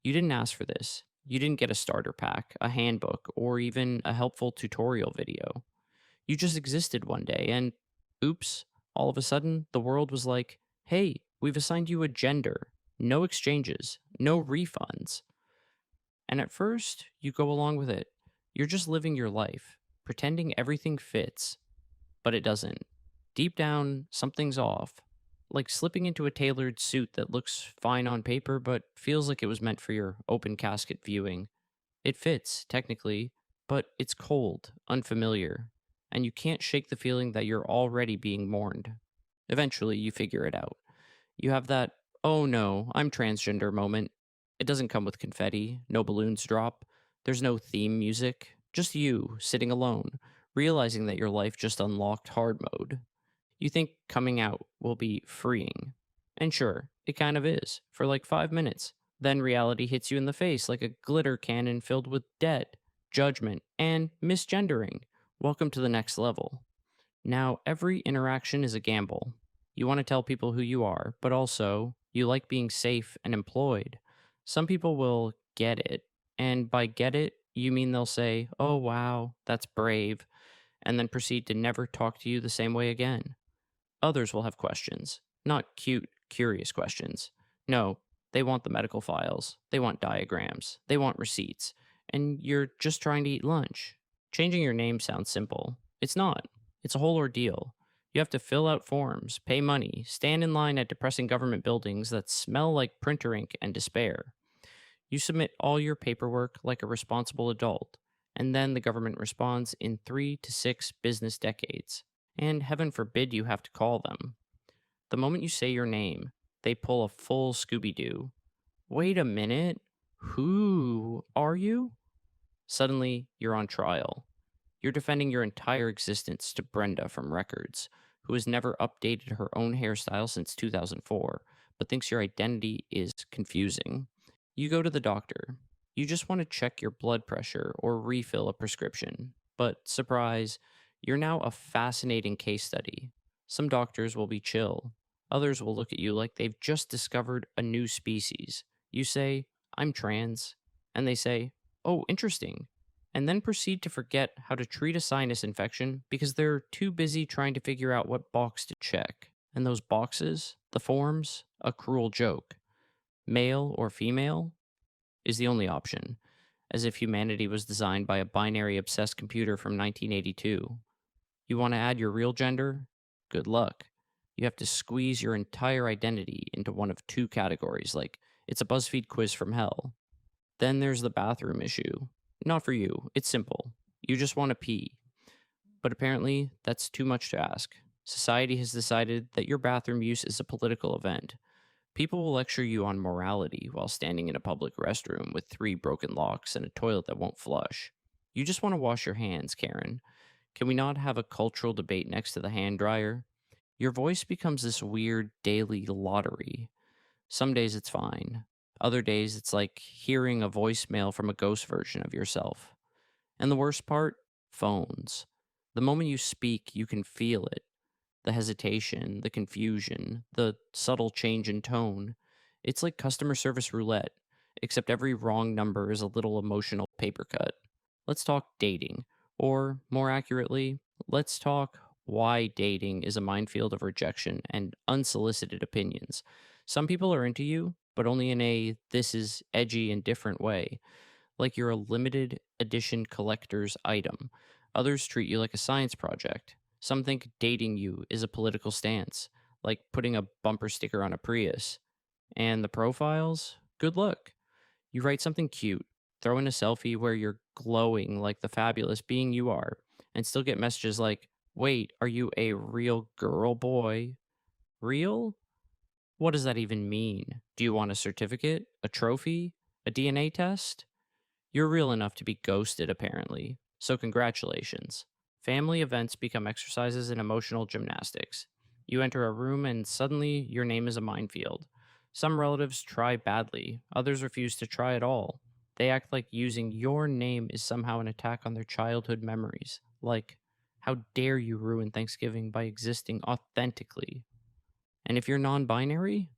You didn't ask for this. You didn't get a starter pack, a handbook, or even a helpful tutorial video. You just existed one day, and oops, all of a sudden, the world was like, hey, we've assigned you a gender. No exchanges, no refunds. And at first, you go along with it. You're just living your life, pretending everything fits, but it doesn't. Deep down, something's off. Like slipping into a tailored suit that looks fine on paper, but feels like it was meant for your open casket viewing. It fits, technically, but it's cold, unfamiliar, and you can't shake the feeling that you're already being mourned. Eventually, you figure it out. You have that, oh no, I'm transgender moment. It doesn't come with confetti, no balloons drop, there's no theme music, just you sitting alone, realizing that your life just unlocked hard mode. You think coming out will be freeing. And sure, it kind of is, for like 5 minutes. Then reality hits you in the face like a glitter cannon filled with debt, judgment, and misgendering. Welcome to the next level. Now, every interaction is a gamble. You want to tell people who you are, but also, you like being safe and employed. Some people will get it, and by get it, you mean they'll say, oh wow, that's brave, and then proceed to never talk to you the same way again. Others will have questions, not cute, curious questions. No, they want the medical files, they want diagrams, they want receipts, and you're just trying to eat lunch. Changing your name sounds simple. It's not. It's a whole ordeal. You have to fill out forms, pay money, stand in line at depressing government buildings that smell like printer ink and despair. You submit all your paperwork like a responsible adult, and then the government responds in 3 to 6 business decades. And heaven forbid you have to call them. The moment you say your name, they pull a full Scooby Doo. Wait a minute. Who are you? Suddenly, you're on trial. You're defending your entire existence to Brenda from Records, who has never updated her own hairstyle since 2004, but thinks your identity is confusing. You go to the doctor. You just want to check your blood pressure or refill a prescription. But surprise, you're now a fascinating case study. Some doctors will be chill. Others will look at you like they've just discovered a new species. You say, I'm trans. And they say, oh, interesting. And then proceed to forget how to treat a sinus infection because they're too busy trying to figure out what box to check. And those boxes, the forms, a cruel joke. Male or female is the only option, as if humanity was designed by a binary obsessed computer from 1982. You want to add your real gender? Good luck. You have to squeeze your entire identity into one of two categories, like it's a BuzzFeed quiz from hell. Then there's the bathroom issue. Not for you, it's simple. You just want to pee. But apparently, that's too much to ask. Society has decided that your bathroom use is a political event. People will lecture you on morality while standing in a public restroom with 3 broken locks and a toilet that won't flush. You just want to wash your hands, Karen. Can we not have a cultural debate next to the hand dryer? Your voice becomes this weird daily lottery. Some days it's fine. Other days it's like hearing a voicemail from a ghost version of yourself. And the worst part? Phones. The moment you speak, you can feel it. The hesitation, the confusion, the subtle change in tone. It's like customer service roulette, except every wrong number is a little emotional paper cut. Let's talk dating. Or, more accurately, let's talk why dating is a minefield of rejection and unsolicited opinions. Some people are into you, but only in a this is edgy and different way, like you're a limited edition collector's item. Others treat you like a science project. Some think dating you is a political stance, like putting a bumper sticker on a Prius. And the profiles? Good luck. You write something cute, throw in a selfie where you're glowing like the fabulous being you are, and still get messages like, wait, are you a real girl boy? Real? What does that even mean? Do you want a certificate? A trophy? A DNA test? You're real enough to be ghosted, apparently. So, congratulations. Family events become exercises in emotional gymnastics. You enter a room and suddenly your name is a minefield. Some relatives try badly, others refuse to try at all. They act like using your name is somehow an attack on their childhood memories. Like, how dare you ruin Thanksgiving by existing authentically? And if you're non binary,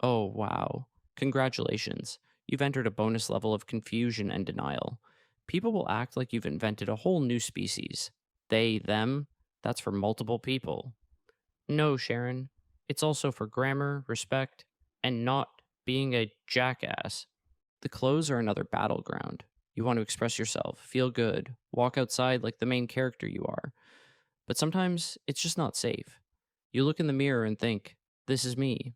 oh wow, congratulations. you've entered a bonus level of confusion and denial. People will act like you've invented a whole new species. They, them, that's for multiple people. No, Sharon. It's also for grammar, respect, and not being a jackass. The clothes are another battleground. You want to express yourself, feel good, walk outside like the main character you are. But sometimes it's just not safe. You look in the mirror and think, this is me,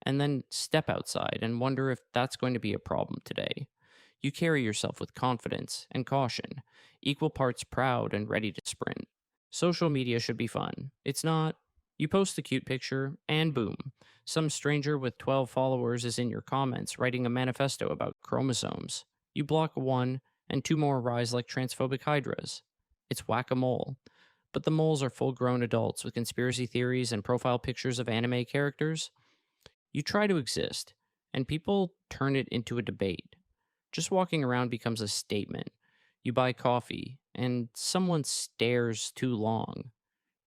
and then step outside and wonder if that's going to be a problem today. You carry yourself with confidence and caution, equal parts proud and ready to sprint. Social media should be fun. It's not. You post a cute picture, and boom, some stranger with 12 followers is in your comments writing a manifesto about chromosomes. You block one, and two more rise like transphobic hydras. It's whack a mole. But the moles are full grown adults with conspiracy theories and profile pictures of anime characters. You try to exist, and people turn it into a debate. Just walking around becomes a statement. You buy coffee, and someone stares too long.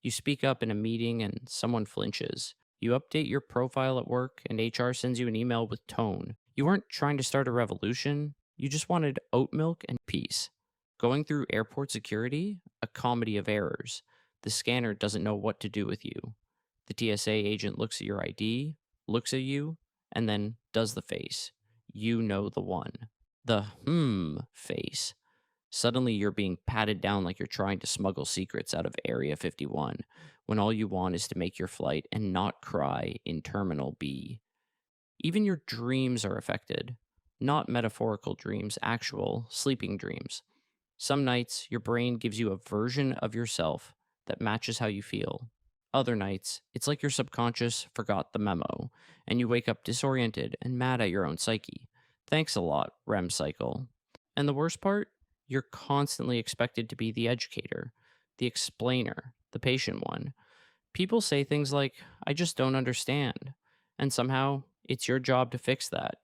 You speak up in a meeting, and someone flinches. You update your profile at work, and HR sends you an email with tone. You weren't trying to start a revolution, you just wanted oat milk and peace. Going through airport security? A comedy of errors. The scanner doesn't know what to do with you. The TSA agent looks at your ID, looks at you, and then does the face. You know the one. The face. Suddenly you're being patted down like you're trying to smuggle secrets out of Area 51 when all you want is to make your flight and not cry in Terminal B. Even your dreams are affected. Not metaphorical dreams, actual sleeping dreams. Some nights, your brain gives you a version of yourself that matches how you feel. Other nights, it's like your subconscious forgot the memo, and you wake up disoriented and mad at your own psyche. Thanks a lot, REM cycle. And the worst part? You're constantly expected to be the educator, the explainer, the patient one. People say things like, I just don't understand. And somehow, it's your job to fix that.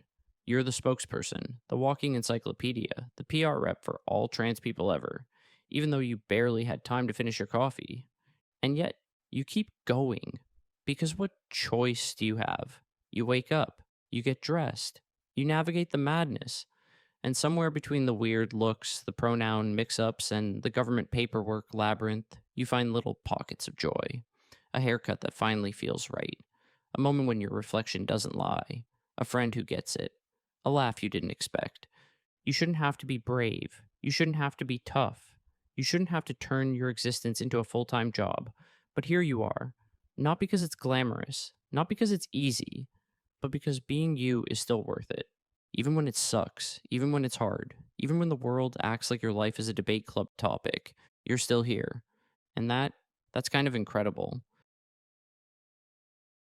You're the spokesperson, the walking encyclopedia, the PR rep for all trans people ever, even though you barely had time to finish your coffee. And yet, you keep going. Because what choice do you have? You wake up, you get dressed, you navigate the madness, and somewhere between the weird looks, the pronoun mix ups, and the government paperwork labyrinth, you find little pockets of joy. A haircut that finally feels right. A moment when your reflection doesn't lie. A friend who gets it. A laugh you didn't expect. You shouldn't have to be brave. You shouldn't have to be tough. You shouldn't have to turn your existence into a full time job. But here you are. Not because it's glamorous, not because it's easy, but because being you is still worth it. Even when it sucks, even when it's hard, even when the world acts like your life is a debate club topic, you're still here. And that's kind of incredible.